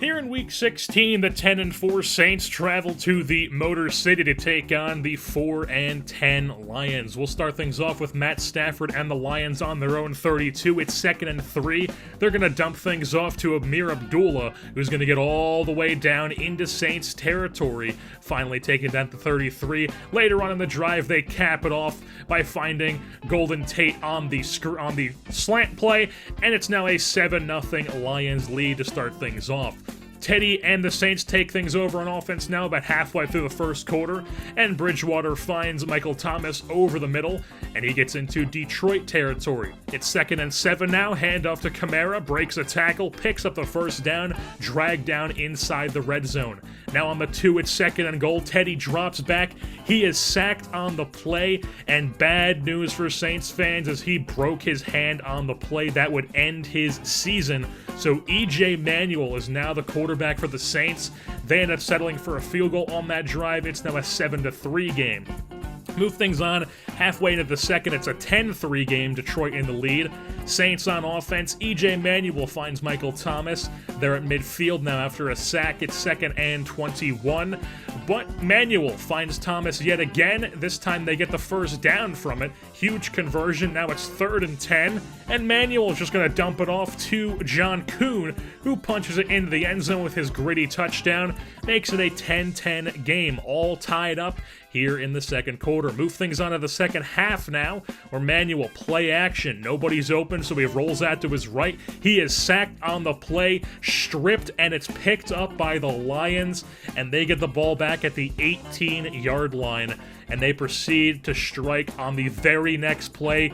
Here in Week 16, the 10-4 Saints travel to the Motor City to take on the 4-10 Lions. We'll start things off with Matt Stafford and the Lions on their own 32. It's 2nd and 3. They're going to dump things off to Amir Abdullah, who's going to get all the way down into Saints territory, finally taking down the 33. Later on in the drive, they cap it off by finding Golden Tate on the slant play, and it's now a 7-0 Lions lead to start things off. Teddy and the Saints take things over on offense now about halfway through the first quarter, and Bridgewater finds Michael Thomas over the middle, and he gets into Detroit territory. It's 2nd and 7 now, handoff to Kamara, breaks a tackle, picks up the first down, dragged down inside the red zone. Now on the 2, it's 2nd and goal. Teddy drops back. He is sacked on the play, and bad news for Saints fans as he broke his hand on the play that would end his season. So E.J. Manuel is now the quarterback for the Saints. They end up settling for a field goal on that drive. It's now a 7-3 game. Move things on halfway into the second. It's a 10-3 game, Detroit in the lead. Saints on offense. E.J. Manuel finds Michael Thomas. They're at midfield now after a sack. It's 2nd and 21. But Manuel finds Thomas yet again. This time they get the first down from it. Huge conversion. Now it's 3rd and 10. And Manuel is just going to dump it off to John Kuhn, who punches it into the end zone with his gritty touchdown. Makes it a 10-10 game, all tied up here in the second quarter. Move things on to the second half now, where Manuel play action. Nobody's open, so he rolls out to his right. He is sacked on the play, stripped, and it's picked up by the Lions, and they get the ball back at the 18-yard line, and they proceed to strike on the very next play.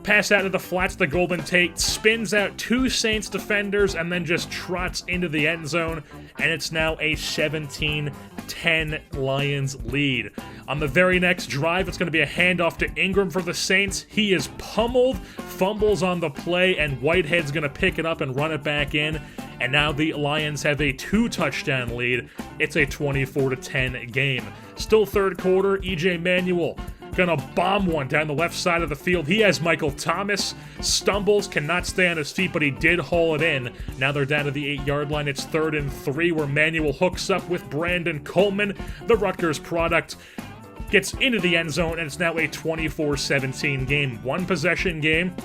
Pass out to the flats, the Golden Tate spins out 2 Saints defenders and then just trots into the end zone, and it's now a 17-10 Lions lead. On the very next drive, it's going to be a handoff to Ingram for the Saints. He is pummeled, fumbles on the play, and Whitehead's going to pick it up and run it back in. And now the Lions have a 2-touchdown lead. It's a 24-10 game. Still third quarter, E.J. Manuel gonna bomb one down the left side of the field. He has Michael Thomas, stumbles, cannot stay on his feet, but he did haul it in. Now they're down to the 8-yard line. It's 3rd and 3, where Manuel hooks up with Brandon Coleman. The Rutgers product gets into the end zone, and it's now a 24-17 game. 1-possession game.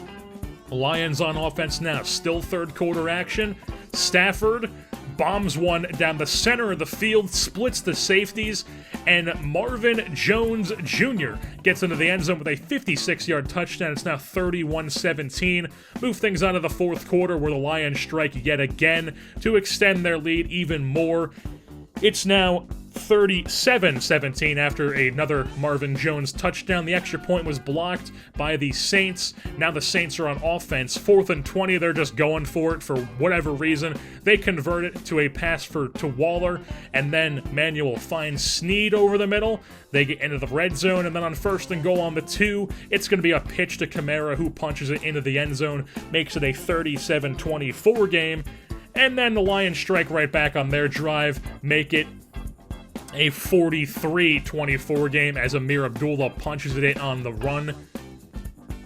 Lions on offense now. Still third quarter action. Stafford bombs one down the center of the field, splits the safeties, and Marvin Jones Jr. gets into the end zone with a 56-yard touchdown. It's now 31-17. Move things on to the fourth quarter, where the Lions strike yet again to extend their lead even more. It's now 37-17 after another Marvin Jones touchdown. The extra point was blocked by the Saints. Now the Saints are on offense. 4th and 20, they're just going for it for whatever reason. They convert it to a pass to Waller, and then Manuel finds Snead over the middle. They get into the red zone, and then on 1st and goal on the 2, it's going to be a pitch to Kamara, who punches it into the end zone, makes it a 37-24 game. And then the Lions strike right back on their drive, make it a 43-24 game as Amir Abdullah punches it in on the run.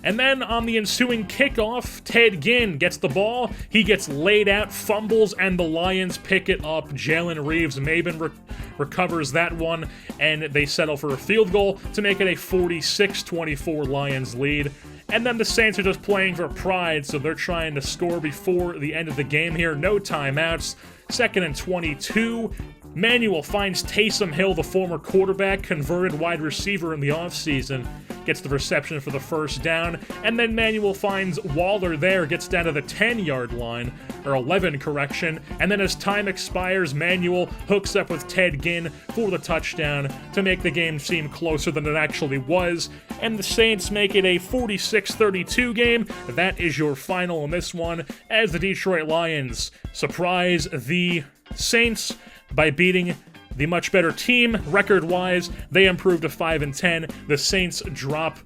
And then on the ensuing kickoff, Ted Ginn gets the ball. He gets laid out, fumbles, and the Lions pick it up. Jalen Reeves-Maybin recovers that one, and they settle for a field goal to make it a 46-24 Lions lead. And then the Saints are just playing for pride, so they're trying to score before the end of the game here. No timeouts. 2nd and 22. Manuel finds Taysom Hill, the former quarterback, converted wide receiver in the offseason, gets the reception for the first down, and then Manuel finds Waller there, gets down to the 10-yard line, or 11 correction, and then as time expires, Manuel hooks up with Ted Ginn for the touchdown to make the game seem closer than it actually was, and the Saints make it a 46-32 game. That is your final in this one, as the Detroit Lions surprise the Saints by beating the much better team. Record-wise, they improve to 5-10. The Saints drop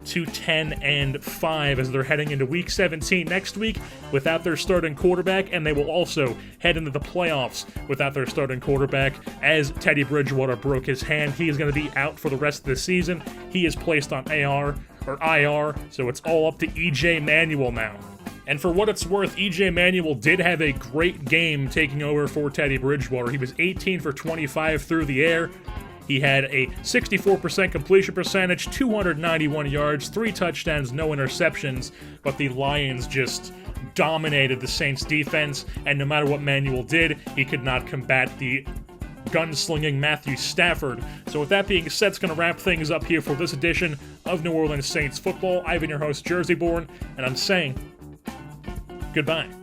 to 10-5 as they're heading into Week 17 next week without their starting quarterback, and they will also head into the playoffs without their starting quarterback as Teddy Bridgewater broke his hand. He is going to be out for the rest of the season. He is placed on IR, so it's all up to E.J. Manuel now. And for what it's worth, E.J. Manuel did have a great game taking over for Teddy Bridgewater. He was 18 for 25 through the air. He had a 64% completion percentage, 291 yards, 3 touchdowns, no interceptions, but the Lions just dominated the Saints defense, and no matter what Manuel did, he could not combat the gunslinging Matthew Stafford. So with that being said, it's going to wrap things up here for this edition of New Orleans Saints football. I've been your host, Jersey Born, and I'm saying goodbye.